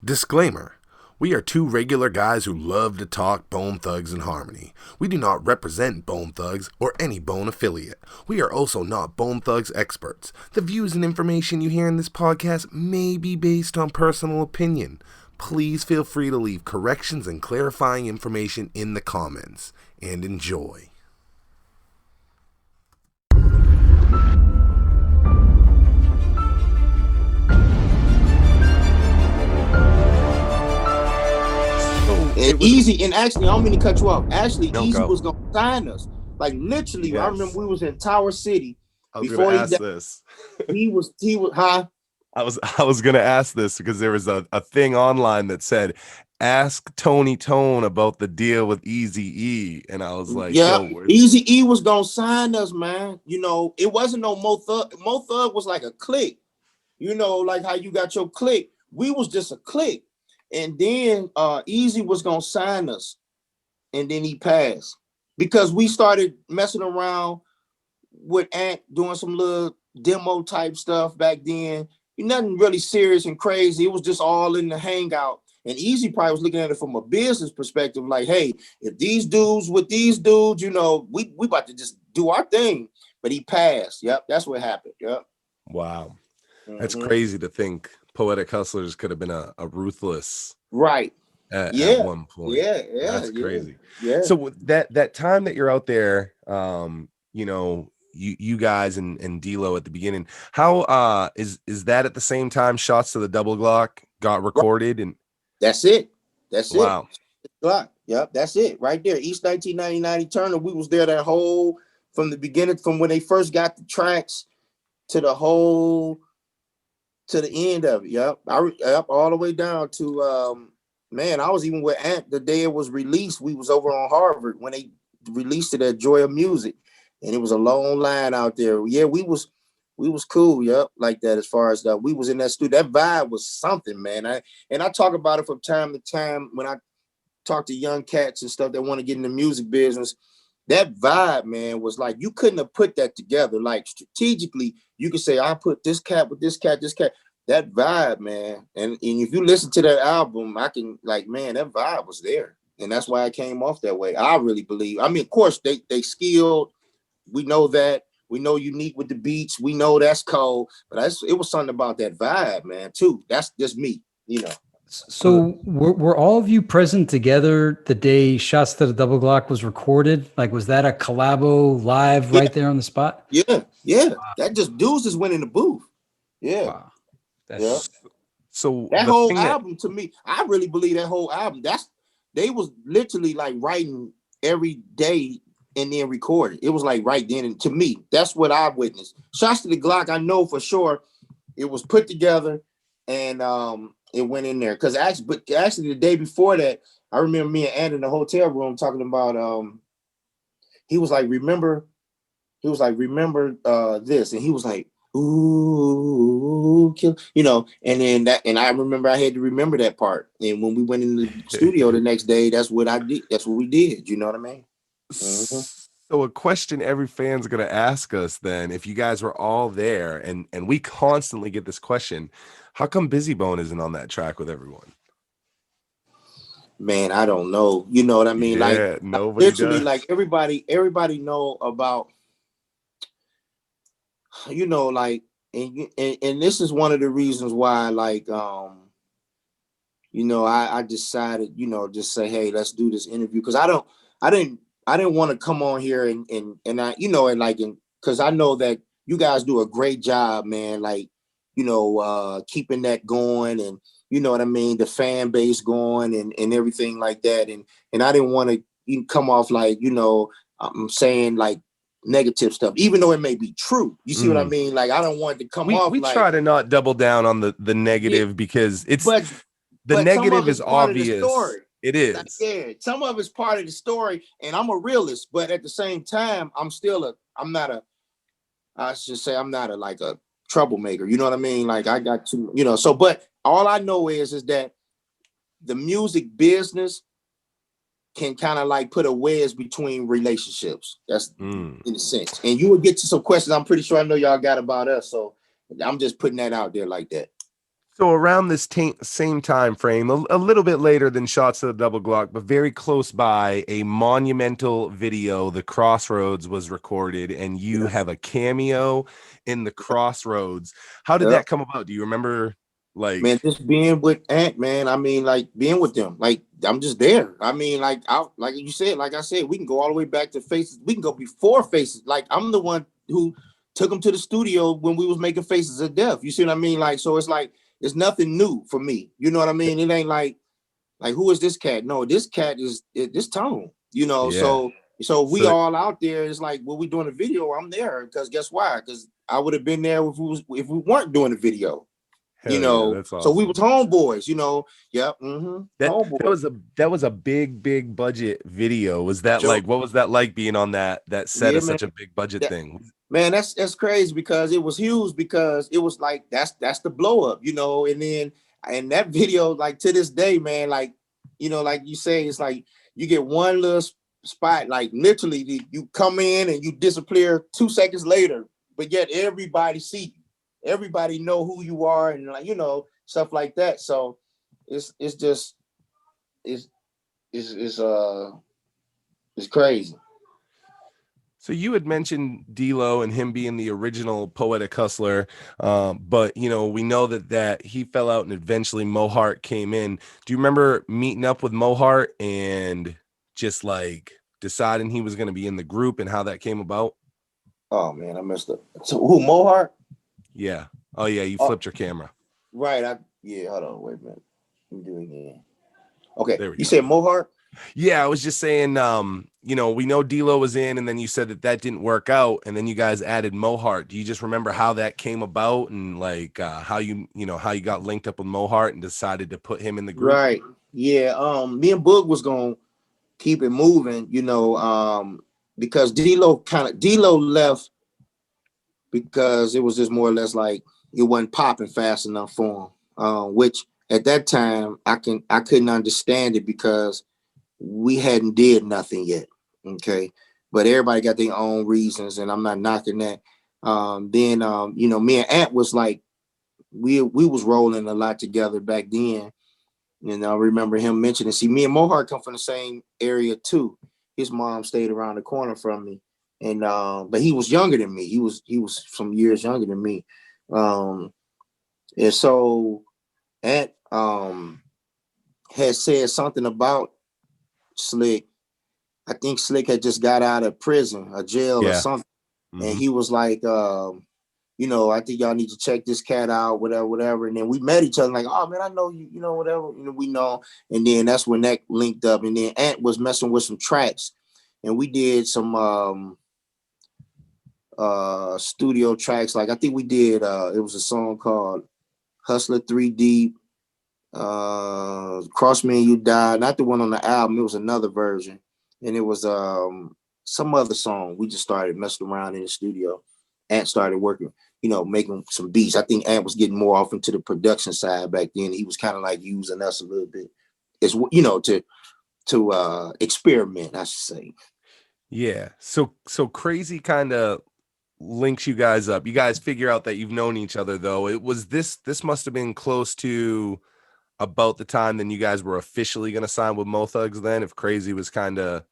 Disclaimer. We are two regular guys who love to talk Bone Thugs and Harmony. We do not represent Bone Thugs or any Bone affiliate. We are also not Bone Thugs experts. The views and information you hear in this podcast may be based on personal opinion. Please feel free to leave corrections and clarifying information in the comments. And enjoy. And Easy, and actually, I don't mean to cut you off. Actually, No, Easy go. was gonna sign us. Like literally, Yes. I remember we was in Tower City. I was Before gonna he ask died, this. he was huh? I was gonna ask this because there was a thing online that said, ask Tony Tone about the deal with Easy E. And I was like, Yeah, yo, Easy E was gonna sign us, man. You know, it wasn't no Mo Thug. Mo Thug was like a clique. You know, like how you got your clique. We was just a clique. And then Easy was gonna sign us, and then he passed because we started messing around with Ant doing some little demo type stuff back then. Nothing really serious and crazy. It was just all in the hangout. And Easy probably was looking at it from a business perspective, like, hey, if these dudes with these dudes, you know, we about to just do our thing. But he passed. Yep, that's what happened. Yep. wow, that's crazy to think. Poetic Hustlaz could have been a ruthless right at one point. Yeah, That's crazy. Yeah. So with that time that you're out there, you know, you guys and D-Lo at the beginning, how is that at the same time Shots to the Double Glock got recorded? And that's it. Wow. Glock. Yep, that's it right there. E.1999 Eternal. We was there that whole from the beginning, from when they first got the tracks to the whole to the end of it. Yep. Yep, all the way down to man, I was even with Ant the day it was released. We was over on Harvard when they released it at Joy of Music, and it was a long line out there. Yeah, we was cool, yep, like that. As far as that, we was in that studio. That vibe was something, man. I talk about it from time to time when I talk to young cats and stuff that want to get in the music business. That vibe, man, was like you couldn't have put that together. Like strategically, you could say, I put this cat with this cat, this cat. That vibe, man. And if you listen to that album, I can like, man, that vibe was there. And that's why it came off that way. I really believe. I mean, of course, they skilled. We know that. We know Unique with the beats. We know that's cold. But it was something about that vibe, man, too. That's just me, you know. So were all of you present together the day Shots to the Double Glock was recorded? Like, was that a collabo live right there on the spot? Yeah. Wow. That just dudes just went in the booth. Yeah. Wow. So that whole album, to me, I really believe that whole album, they was literally like writing every day and then recording. It was like right then. And to me, that's what I witnessed. Shots to the Glock, I know for sure it was put together and it went in there. Because actually the day before that, I remember me and Ant in the hotel room talking about he was like, remember this. And he was like, ooh, kill, you know, and then and I remember I had to remember that part. And when we went in the studio the next day, that's what I did. That's what we did. You know what I mean? So a question every fan's gonna ask us then, if you guys were all there, and we constantly get this question, how come Busy Bone isn't on that track with everyone? Man, I don't know. You know what I mean? Yeah, like nobody literally does. like everybody know about, you know, like and this is one of the reasons why, like you know, I decided, you know, just say, hey, let's do this interview, because I didn't want to come on here and I, you know, and like, because I know that you guys do a great job, man, like, you know, keeping that going, and you know what I mean, the fan base going and everything like that, and I didn't want to come off like, you know, I'm saying like negative stuff, even though it may be true. You see what I mean? Like, I don't want it to come off we like, try to not double down on the negative, because it's the negative is obvious. It is. Like, yeah, some of it's part of the story, and I'm a realist, but at the same time, I should say I'm not like a troublemaker. You know what I mean? Like, I got to, you know, so, but all I know is that the music business can kind of like put a wedge between relationships. That's in a sense. And you will get to some questions I'm pretty sure I know y'all got about us. So I'm just putting that out there like that. So around this same time frame, a little bit later than Shots to the Double Glock, but very close by, a monumental video, The Crossroads, was recorded, and you Yeah. have a cameo in The Crossroads. How did Yeah. that come about? Do you remember, Man, like? just being with Ant, man. I mean, like being with them. Like I'm just there. I mean, like like you said, like I said, we can go all the way back to Faces. We can go before Faces. Like I'm the one who took them to the studio when we was making Faces of Death. You see what I mean? Like, so it's like it's nothing new for me. You know what I mean? It ain't like who is this cat? No, this cat is this Tone. You know, Yeah. so we So all out there. It's like when we doing a video, I'm there because guess why? Because I would have been there if we weren't doing the video. You hell yeah, know, that's so we was awesome. homeboys. You know, yep, That homeboys. that was a big budget video. Was that Sure. like, what was that like being on that set Yeah, of man. such a big budget That, thing? man, that's crazy because it was huge because it was like that's the blow up, you know, and then and that video, like to this day, man, like you know, like you say, it's like you get one little spot, like literally you come in and you disappear 2 seconds later, but yet everybody see you, everybody know who you are, and like you know stuff like that. So it's just it's it's it's uh it's crazy. So you had mentioned D-Lo and him being the original Poetic Hustler, but you know, we know that he fell out and eventually Mohart came in. Do you remember meeting up with Mohart and just like deciding he was going to be in the group and how that came about? Oh man, I messed up. So who Mohart? Yeah. Oh yeah, you Oh, flipped your camera. right. Yeah, hold on, wait a minute. Let me do it again. Okay, There we you go. said Mohart? Yeah, I was just saying, you know, we know D-Lo was in, and then you said that didn't work out, and then you guys added Mohart. Do you just remember how that came about and like how you know, how you got linked up with Mohart and decided to put him in the group? Right. Yeah. Me and Boog was gonna keep it moving, you know, because D'Lo left because it was just more or less like it wasn't popping fast enough for him. Which at that time I couldn't understand it because we hadn't did nothing yet. Okay. But everybody got their own reasons, and I'm not knocking that. Then you know, me and Ant was like we was rolling a lot together back then. And I remember him mentioning, see, me and Mohart come from the same area too. His mom stayed around the corner from me. And but he was younger than me. He was some years younger than me. Um, and so Ant had said something about Slick. I think Slick had just got out of prison, a jail or Yeah. something. And Mm-hmm. he was like, you know, I think y'all need to check this cat out, whatever, whatever. And then we met each other like, oh man, I know you, you know, whatever, you know, we know. And then that's when that linked up. And then Ant was messing with some tracks, and we did some studio tracks. Like I think we did it was a song called Hustler 3 Deep, Cross Me and You Die, not the one on the album, it was another version. And it was some other song. We just started messing around in the studio. Ant started working, you know, making some beats. I think Ant was getting more off into the production side back then. He was kind of like using us a little bit. It's, you know, to experiment, I should say. Yeah. So crazy kind of links you guys up. You guys figure out that you've known each other though. It was this must have been close to about the time then you guys were officially going to sign with Mo Thugs then, if Crazy was kind of.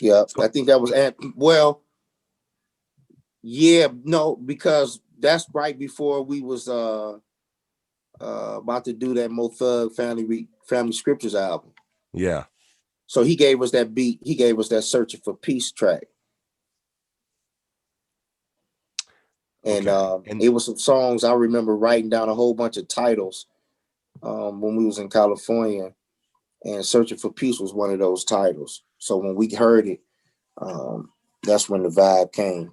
Yeah, I So think that was Ant. Well, yeah, no, because that's right before we was about to do that Mo Thug Family Scriptures album. yeah. So he gave us that beat. He gave us that Searching for Peace track. And Okay. And it was some songs I remember writing down a whole bunch of titles when we was in California. And Searching for Peace was one of those titles. So when we heard it, that's when the vibe came.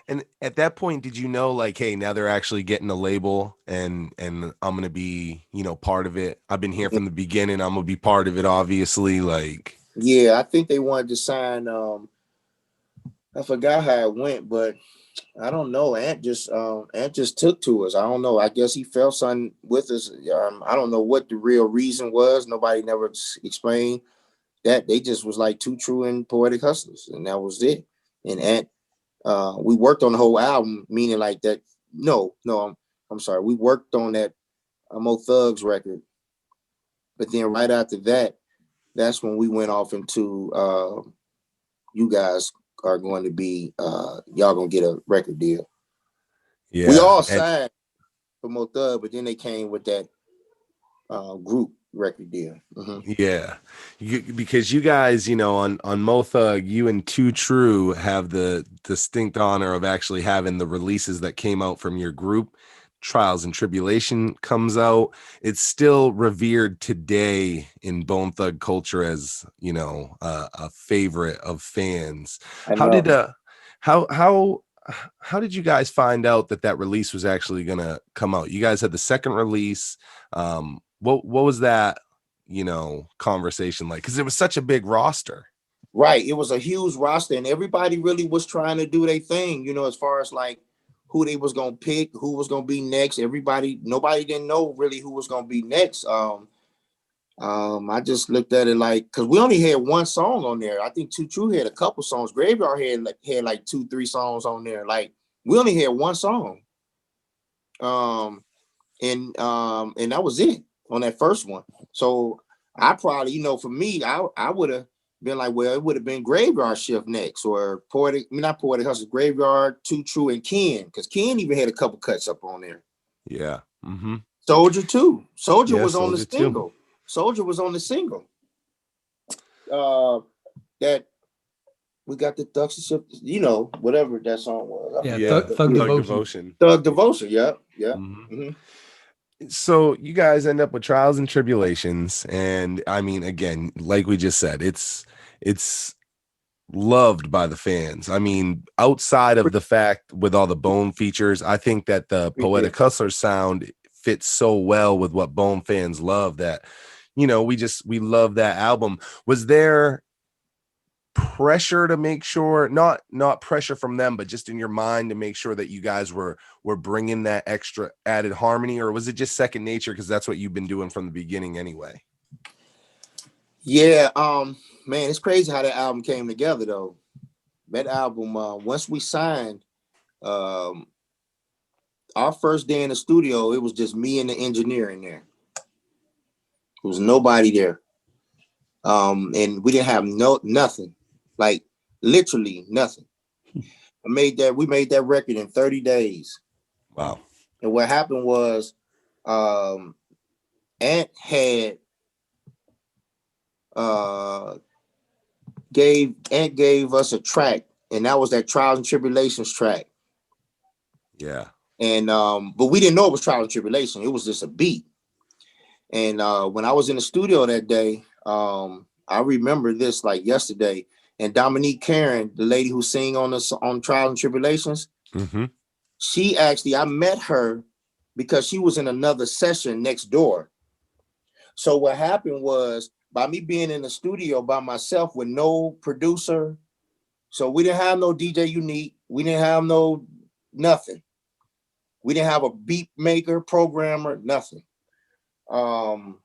And at that point, did you know like, hey, now they're actually getting a label and I'm gonna be, you know, part of it? I've been here from the beginning. I'm gonna be part of it, obviously. Like, Yeah, I think they wanted to sign. I forgot how it went, but I don't know. Ant just took to us. I don't know. I guess he felt something with us. I don't know what the real reason was. Nobody never explained that. They just was like Too True and Poetic Hustlers, and that was it. And Ant, we worked on the whole album, meaning like that. No, I'm sorry, we worked on that Mo Thugs record, but then right after that, that's when we went off into you guys are going to be y'all gonna get a record deal. Yeah. We all signed for Mo Thug, but then they came with that group record deal. Mm-hmm. Yeah, because you guys, you know, on Mo Thug, you and Too True have the distinct honor of actually having the releases that came out from your group. Trials and Tribulation comes out. It's still revered today in Bone Thug culture as, you know, a favorite of fans. How did how did you guys find out that release was actually gonna come out? You guys had the second release. What was that, you know, conversation like? Because it was such a big roster. Right, it was a huge roster, and everybody really was trying to do their thing, you know, as far as like who they was gonna pick, who was gonna be next. Nobody didn't know really who was gonna be next. I just looked at it like, because we only had one song on there. I think Too True had a couple songs. Graveyard had like 2-3 songs on there. Like we only had one song. And that was it on that first one. So I probably, you know, for me, I would have been like, well, it would have been Graveyard Shift next, or not Poetic Hustlaz, Graveyard, Too True, and Ken, because Ken even had a couple cuts up on there. Yeah. Mm-hmm. Soldier too. Soldier Yeah, was on the Soldier single. too. Soldier was on the single. That we got the Thug, you know, whatever that song was. Yeah. Thug Devotion. Thug Devotion. Yeah. Mm-hmm. Mm-hmm. So you guys end up with Trials and Tribulations, and I mean, again, like we just said, it's loved by the fans. I mean, outside of the fact with all the Bone features, I think that the Poetic Hustlaz sound fits so well with what Bone fans love that, you know, we love that album. Was there pressure to make sure, not pressure from them, but just in your mind to make sure that you guys were bringing that extra added harmony, or was it just second nature because that's what you've been doing from the beginning anyway? Yeah, man, it's crazy how that album came together though. That album, once we signed, our first day in the studio, it was just me and the engineer in there. There was nobody there. And we didn't have nothing, like literally nothing. We made that record in 30 days. Wow. And what happened was, Ant had gave us a track, and that was that Trials and Tribulations track. Yeah. And but we didn't know it was Trials and Tribulation. It was just a beat. And when I was in the studio that day, I remember this like yesterday. And Dominique Karen, the lady who sang on Trials and Tribulations, mm-hmm. I met her because she was in another session next door. So what happened was, by me being in the studio by myself with no producer, so we didn't have no DJ Unique, we didn't have no nothing. We didn't have a beat maker, programmer, nothing. So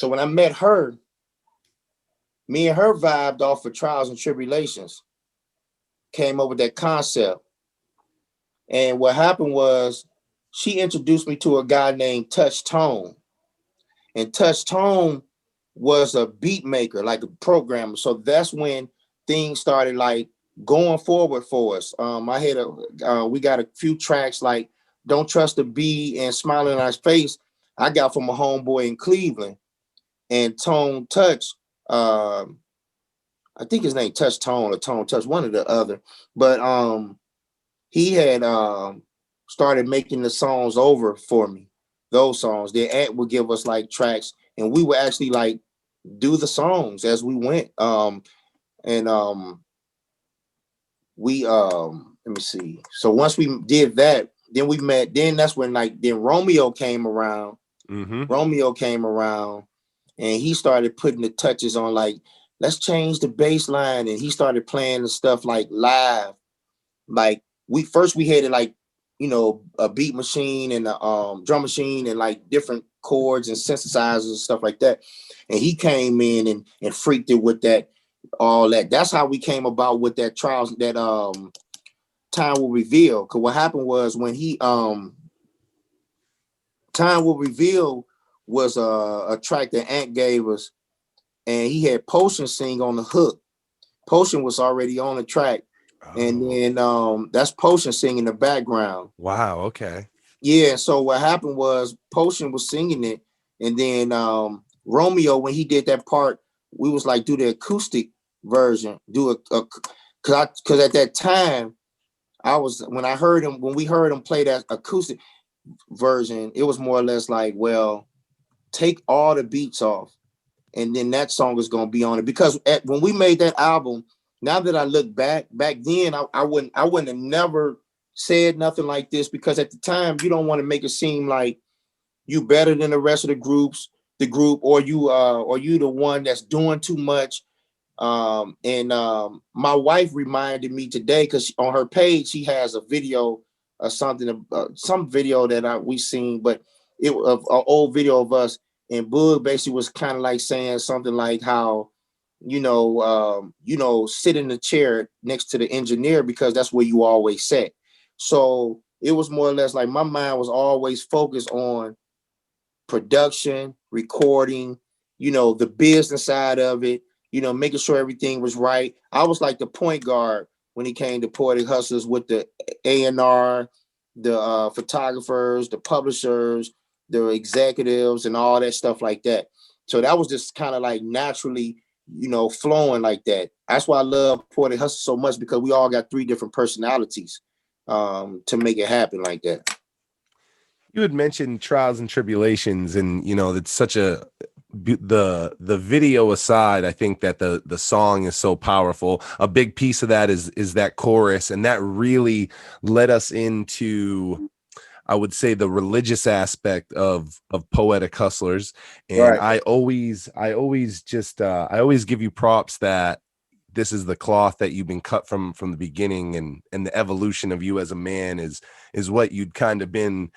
when I met her, me and her vibed off of Trials and Tribulations, came up with that concept. And what happened was, she introduced me to a guy named Touch Tone. And Touch Tone was a beat maker, like a programmer. So that's when things started like going forward for us. We got a few tracks like Don't Trust a Bee and Smiling on His Face I got from a homeboy in Cleveland. And Tone Touch, I think his name Touch Tone or Tone Touch, one or the other. But he had started making the songs over for me. Those songs. Then Ant would give us like tracks, and we would actually like do the songs as we went. We let me see. So once we did that, then we met. Then that's when then Romeo came around. Mm-hmm. Romeo came around, and he started putting the touches on like, let's change the bass line, and he started playing the stuff like live. Like we had it like, you know, a beat machine and a drum machine and like different chords and synthesizers and stuff like that. And he came in and freaked it with that, all that. That's how we came about with that Trials, that Time Will Reveal. Because what happened was when he Time Will Reveal was a track that Ant gave us, and he had Potion sing on the hook. Potion was already on the track, and then that's Potion singing in the background. Wow. Okay. Yeah. So what happened was Potion was singing it, and then Romeo, when he did that part, we was like, do the acoustic version, do a because at that time when we heard him play that acoustic version, it was more or less like, well, take all the beats off, and then that song is gonna be on it. Because when we made that album, now that I look back then, I wouldn't have never said nothing like this, because at the time you don't want to make it seem like you better than the rest of the group, or you the one that's doing too much. My wife reminded me today, because on her page she has a video or something, some video that we seen, but it was an old video of us, and Boog basically was kind of like saying something like how, sit in the chair next to the engineer, because that's where you always sit. So it was more or less like my mind was always focused on production, recording, the business side of it, making sure everything was right. I was like the point guard when it came to Poetic Hustlaz, with the A&R, the photographers, the publishers, the executives, and all that stuff like that. So that was just kind of like naturally, flowing like that. That's why I love Poetic Hustlaz so much, because we all got 3 different personalities to make it happen like that. You had mentioned Trials and Tribulations, and it's such the video aside, I think that the song is so powerful. A big piece of that is that chorus, and that really led us into, I would say, the religious aspect of Poetic Hustlaz. And Right. I always give you props that this is the cloth that you've been cut from the beginning, and the evolution of you as a man is what you'd kind of been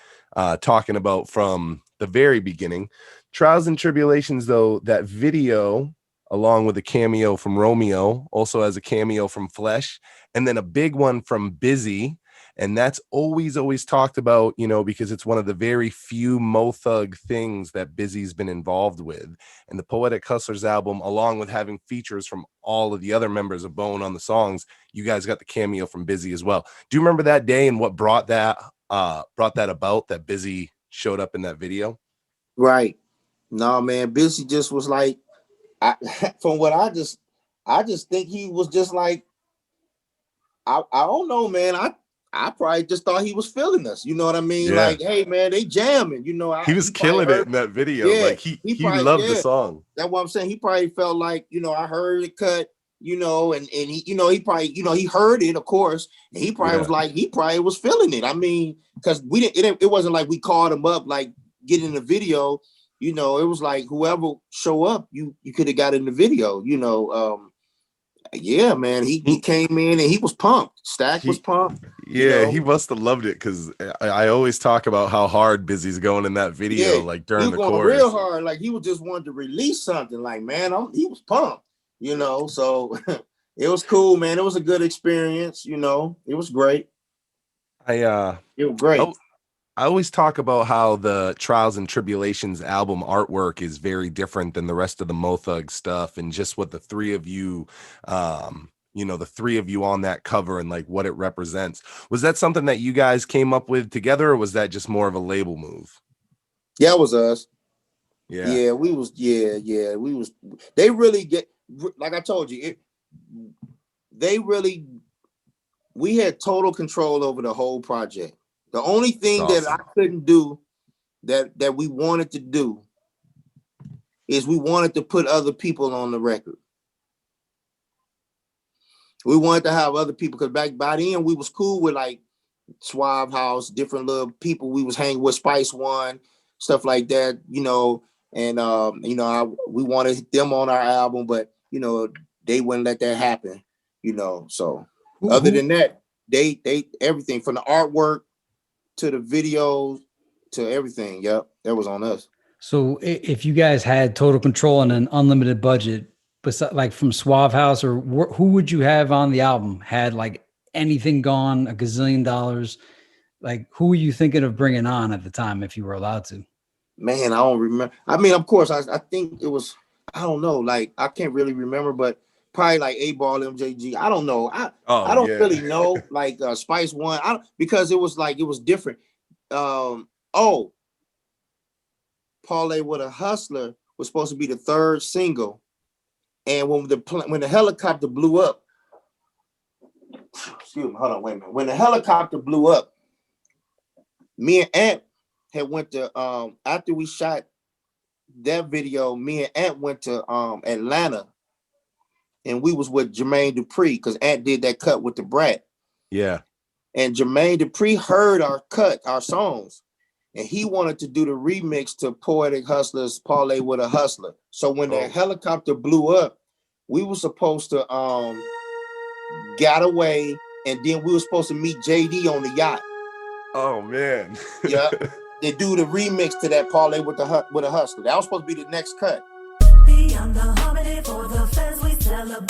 talking about from the very beginning. Trials and Tribulations, though, that video, along with a cameo from Romeo, also has a cameo from Flesh, and then a big one from Busy. And that's always talked about, because it's one of the very few Mo Thug things that Busy's been involved with. And the Poetic Hustlaz album, along with having features from all of the other members of Bone on the songs, you guys got the cameo from Busy as well. Do you remember that day and what brought that about, that Busy showed up in that video? Right. No, man, Busy just was like, from what I just think he was just like, I don't know, man. I probably just thought he was feeling us. You know what I mean? Yeah. Like, hey, man, they jamming. He was killing it in that video. Yeah, like he probably loved the song. That's what I'm saying. He probably felt like, I heard it cut, and he, he probably, he heard it, of course, and he probably was like, he probably was feeling it. I mean, because it wasn't like we called him up like, get in the video. It was like whoever show up, you could have got in the video. Yeah, man, he came in and he was pumped. Stack was pumped. Yeah, he must have loved it, because I always talk about how hard Busy's going in that video, like during the chorus. Real hard, like he was just wanting to release something. Like, man, he was pumped. So it was cool, man. It was a good experience. It was great. It was great. I always talk about how the Trials and Tribulations album artwork is very different than the rest of the Mo Thug stuff, and just what the 3 of you, the 3 of you on that cover and like what it represents. Was that something that you guys came up with together, or was that just more of a label move? Yeah, it was us. Yeah, we was. They really get, like I told you, we had total control over the whole project. The only thing that I couldn't do that we wanted to do is we wanted to put other people on the record. We wanted to have other people, because by then we was cool with like Suave House, different little people we was hanging with, Spice One, stuff like that, and we wanted them on our album, but they wouldn't let that happen, so other than that, they everything from the artwork to the videos to everything, that was on us. So if you guys had total control and an unlimited budget, but like from Suave House, or who would you have on the album? Had like anything gone, $1 gazillion. Like, who were you thinking of bringing on at the time if you were allowed to? Man, I don't remember. I mean, of course, I think it was, I don't know, like I can't really remember, but probably like A-Ball, MJG. I don't know. I don't really know. Like Spice One. Because it was like it was different. Oh, Parlay with a Hustler was supposed to be the third single, and when the helicopter blew up, excuse me, hold on, wait a minute. When the helicopter blew up, me and Ant had went to after we shot that video, me and Ant went to Atlanta, and we was with Jermaine Dupri because Ant did that cut with the Brat. Yeah. And Jermaine Dupri heard our songs, and he wanted to do the remix to Poetic Hustlaz, Parlay with a Hustler. So when that helicopter blew up, we were supposed to get away, and then we were supposed to meet JD on the yacht. Oh man. Yeah. They do the remix to that Parlay with a Hustler. That was supposed to be the next cut. Beyond the harmony for the fans, we celebrate.